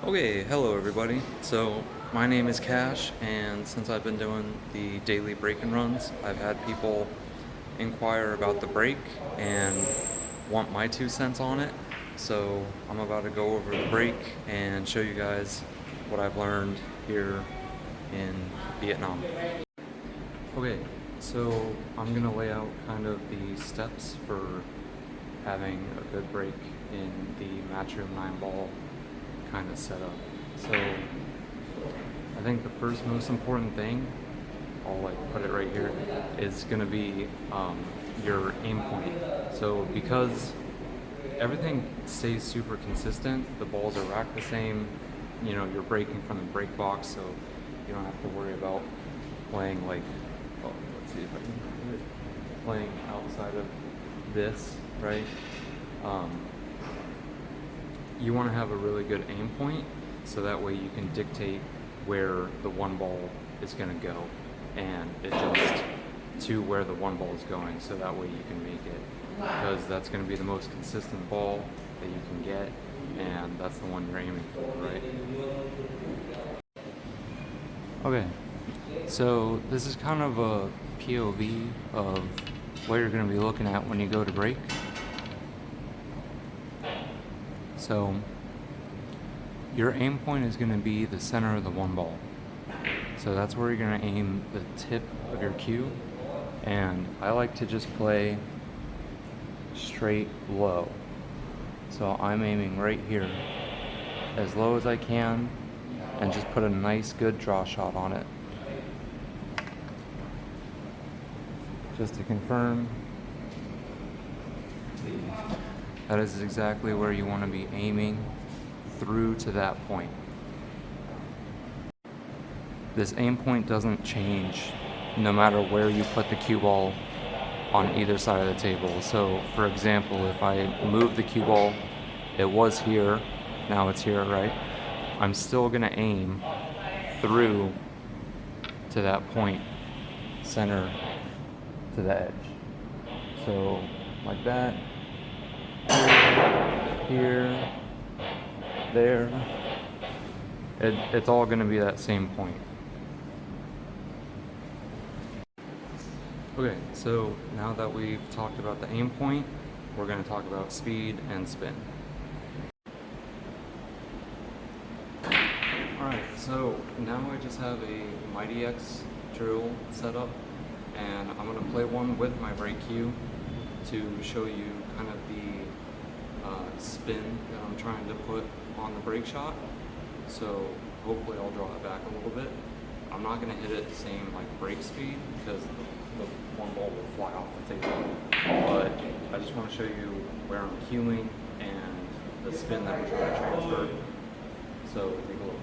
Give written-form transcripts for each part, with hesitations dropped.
Okay, hello everybody. So my name is Cash, and since I've been doing the daily break and runs, I've had people inquire about the break and want my 2 cents on it. So I'm about to go over the break and show you guys what I've learned here in Vietnam. Okay, so I'm gonna lay out kind of the steps for having a good break in the Matchroom 9 ball kind of setup. So I think the first most important thing, I'll put it right here, is gonna be your aim point. So because everything stays super consistent, the balls are racked the same, you're breaking from the break box, so you don't have to worry about playing let's see if I can playing outside of this, right? You want to have a really good aim point, so that way you can dictate where the one ball is going to go and adjust to where the one ball is going, so that way you can make it, because that's going to be the most consistent ball that you can get, and that's the one you're aiming for, right? Okay, so this is kind of a POV of what you're going to be looking at when you go to break. So your aim point is going to be the center of the one ball. So that's where you're going to aim the tip of your cue. And I like to just play straight low. So I'm aiming right here, as low as I can, and just put a nice good draw shot on it. Just to confirm, that is exactly where you want to be aiming through to that point. This aim point doesn't change no matter where you put the cue ball on either side of the table. So for example, if I move the cue ball, it was here, now it's here, right? I'm still going to aim through to that point, center to the edge. So like that. Here, there, it's all going to be that same point. Okay, so now that we've talked about the aim point, we're going to talk about speed and spin. Alright, so now I just have a Mighty X drill set up, and I'm going to play one with my break cue to show you kind of the spin that I'm trying to put on the break shot. So hopefully I'll draw it back a little bit. I'm not going to hit it the same break speed, because the one ball will fly off the table, but I just want to show you where I'm cueing and the spin that I'm trying to transfer. So take a look.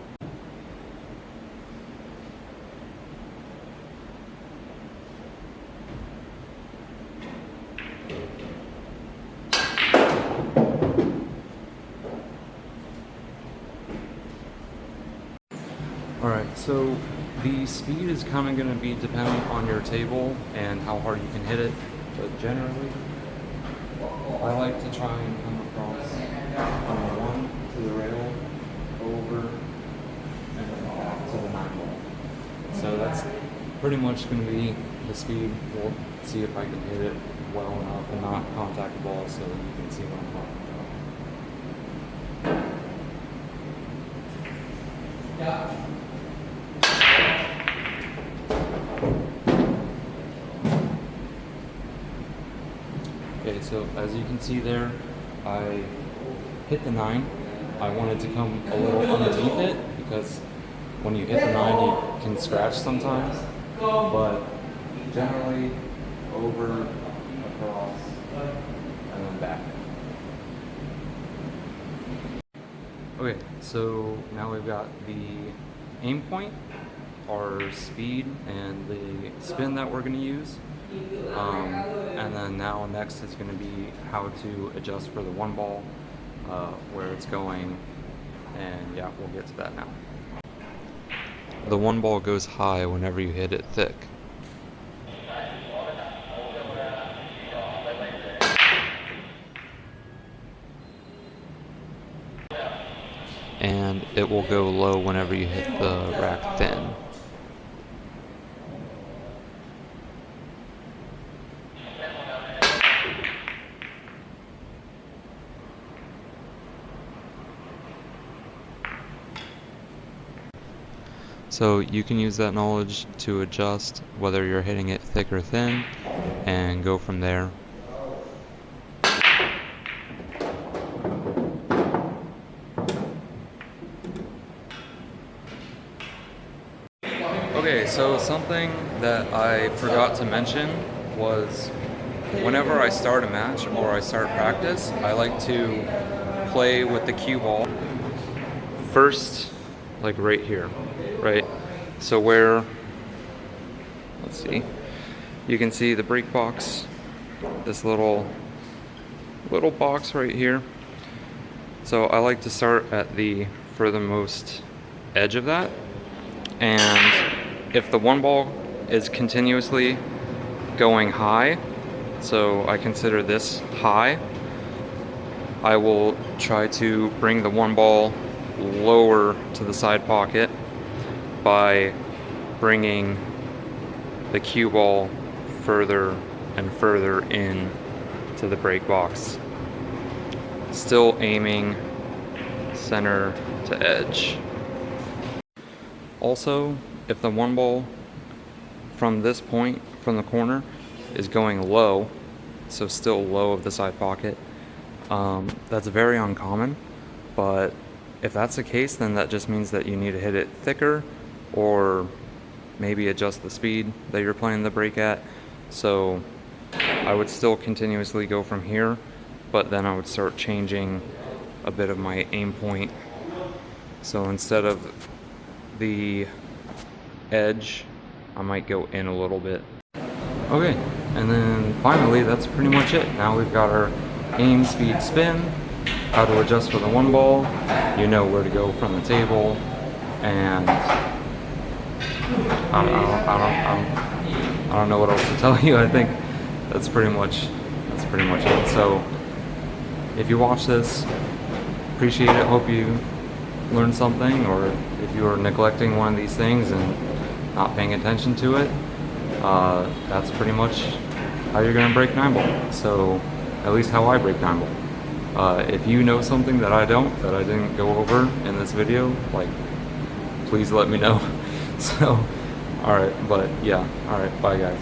Alright, so the speed is kind of going to be dependent on your table and how hard you can hit it, but generally, I like to try and come across on the one to the rail, over, and then back to the 9 ball. So that's pretty much going to be the speed. We'll see if I can hit it well enough and not contact the ball, so you can see what I'm talking about. Yeah. Okay, so as you can see there, I hit the 9. I wanted to come a little underneath it, because when you hit the 9, you can scratch sometimes, but generally over, across, and then back. Okay, so now we've got the aim point, our speed, and the spin that we're going to use. And then now next is going to be how to adjust for the one ball, where it's going, and yeah, we'll get to that now. The one ball goes high whenever you hit it thick. and it will go low whenever you hit the rack thin. So you can use that knowledge to adjust whether you're hitting it thick or thin and go from there. Okay, so something that I forgot to mention was whenever I start a match or I start practice, I like to play with the cue ball first, like right here, right? So where, let's see, you can see the break box, this little box right here. So I like to start at the furthermost edge of that, and if the one ball is continuously going high, so I consider this high, I will try to bring the one ball lower to the side pocket by bringing the cue ball further and further in to the break box, still aiming center to edge. Also, if the one ball from this point, from the corner, is going low, so still low of the side pocket, that's very uncommon, but if that's the case, then that just means that you need to hit it thicker or maybe adjust the speed that you're playing the break at. So I would still continuously go from here, but then I would start changing a bit of my aim point. So instead of the edge, I might go in a little bit. Okay, and then finally that's pretty much it. Now we've got our aim, speed, spin, how to adjust for the one ball, you know where to go from the table, and I don't know what else to tell you. I think that's pretty much it. So if you watch this, appreciate it. Hope you learned something, or if you are neglecting one of these things and not paying attention to it, that's pretty much how you're going to break 9-ball. So at least how I break 9-ball. If you know something that I don't, that I didn't go over in this video, like, please let me know. So, alright, but yeah, alright, bye guys.